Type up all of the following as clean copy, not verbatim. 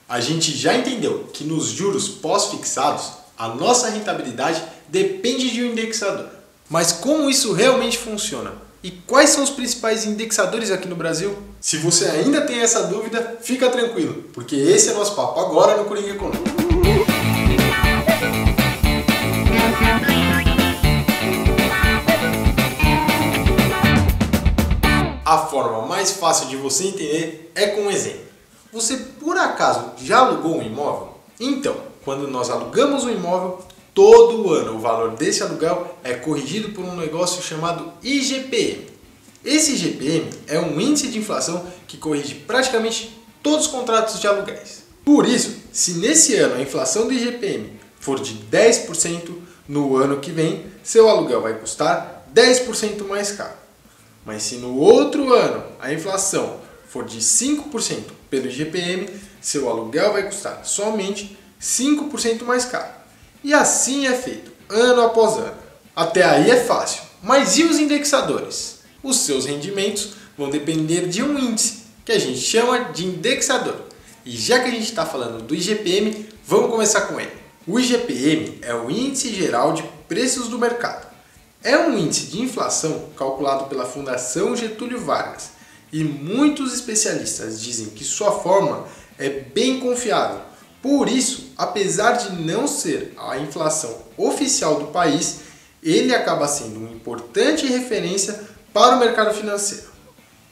A gente já entendeu que nos juros pós-fixados, a nossa rentabilidade depende de um indexador. Mas como isso realmente funciona? E quais são os principais indexadores aqui no Brasil? Se você ainda tem essa dúvida, fica tranquilo, porque esse é o nosso papo agora no Coringa Econômico. A forma mais fácil de você entender é com um exemplo. Você por acaso já alugou um imóvel? Então, quando nós alugamos um imóvel, todo ano o valor desse aluguel é corrigido por um negócio chamado IGPM. Esse IGPM é um índice de inflação que corrige praticamente todos os contratos de aluguéis. Por isso, se nesse ano a inflação do IGPM for de 10%, no ano que vem seu aluguel vai custar 10% mais caro. Mas se no outro ano a inflação for de 5% pelo IGPM, seu aluguel vai custar somente 5% mais caro. E assim é feito, ano após ano. Até aí é fácil, mas e os indexadores? Os seus rendimentos vão depender de um índice, que a gente chama de indexador. E já que a gente está falando do IGPM, vamos começar com ele. O IGPM é o Índice Geral de Preços do Mercado. É um índice de inflação calculado pela Fundação Getúlio Vargas e muitos especialistas dizem que sua fórmula é bem confiável. Por isso, apesar de não ser a inflação oficial do país, ele acaba sendo uma importante referência para o mercado financeiro.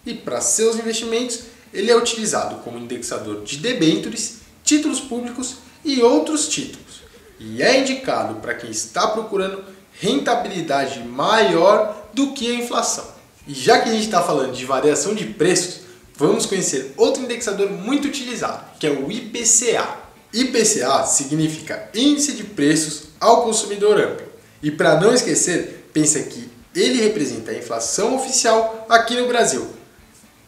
E para seus investimentos, ele é utilizado como indexador de debêntures, títulos públicos e outros títulos. E é indicado para quem está procurando rentabilidade maior do que a inflação. E já que a gente está falando de variação de preços, vamos conhecer outro indexador muito utilizado, que é o IPCA. IPCA significa Índice de Preços ao Consumidor Amplo. E para não esquecer, pensa que ele representa a inflação oficial aqui no Brasil.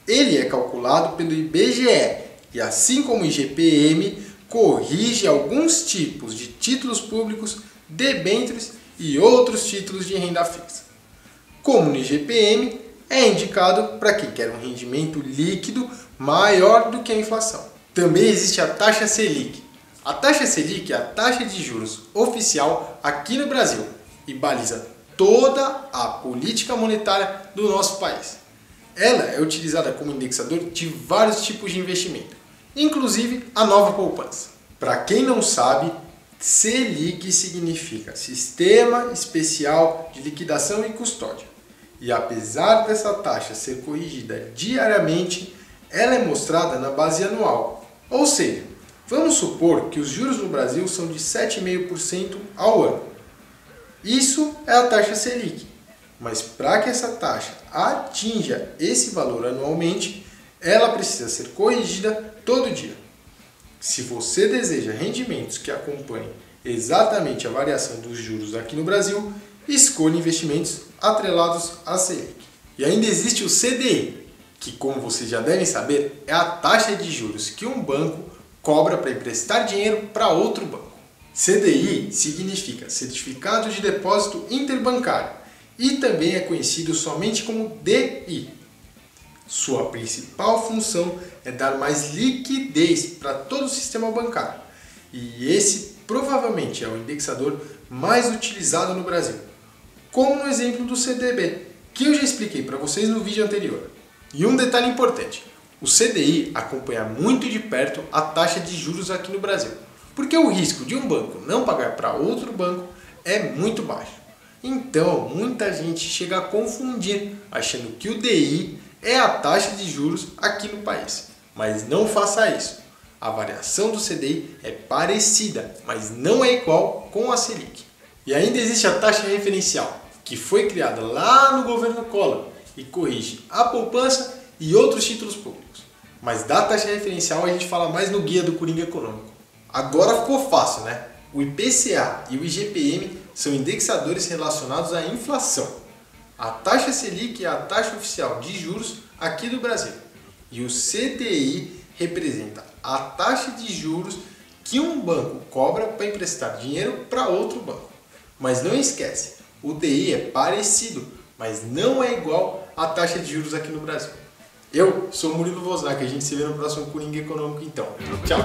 Ele é calculado pelo IBGE e, assim como o IGPM, corrige alguns tipos de títulos públicos, debêntures e outros títulos de renda fixa. Como no IGPM, é indicado para quem quer um rendimento líquido maior do que a inflação. Também existe a taxa Selic. A taxa Selic é a taxa de juros oficial aqui no Brasil e baliza toda a política monetária do nosso país. Ela é utilizada como indexador de vários tipos de investimento, inclusive a nova poupança. Para quem não sabe, Selic significa Sistema Especial de Liquidação e Custódia. E apesar dessa taxa ser corrigida diariamente, ela é mostrada na base anual. Ou seja, vamos supor que os juros no Brasil são de 7,5% ao ano. Isso é a taxa Selic. Mas para que essa taxa atinja esse valor anualmente, ela precisa ser corrigida todo dia. Se você deseja rendimentos que acompanhem exatamente a variação dos juros aqui no Brasil, escolha investimentos atrelados à Selic. E ainda existe o CDI, que, como vocês já devem saber, é a taxa de juros que um banco cobra para emprestar dinheiro para outro banco. CDI significa Certificado de Depósito Interbancário e também é conhecido somente como DI. Sua principal função é dar mais liquidez para todo o sistema bancário. E esse provavelmente é o indexador mais utilizado no Brasil, como no exemplo do CDB, que eu já expliquei para vocês no vídeo anterior. E um detalhe importante, o CDI acompanha muito de perto a taxa de juros aqui no Brasil, porque o risco de um banco não pagar para outro banco é muito baixo. Então, muita gente chega a confundir, achando que o DI é a taxa de juros aqui no país. Mas não faça isso. A variação do CDI é parecida, mas não é igual com a Selic. E ainda existe a taxa referencial, que foi criada lá no governo Collor e corrige a poupança e outros títulos públicos. Mas da taxa referencial a gente fala mais no guia do Coringa Econômico. Agora ficou fácil, né? O IPCA e o IGPM são indexadores relacionados à inflação. A taxa Selic é a taxa oficial de juros aqui do Brasil. E o CDI representa a taxa de juros que um banco cobra para emprestar dinheiro para outro banco. Mas não esquece, o DI é parecido, mas não é igual à taxa de juros aqui no Brasil. Eu sou o Murilo Wozniak, a gente se vê no próximo Coringa Econômico então. Tchau!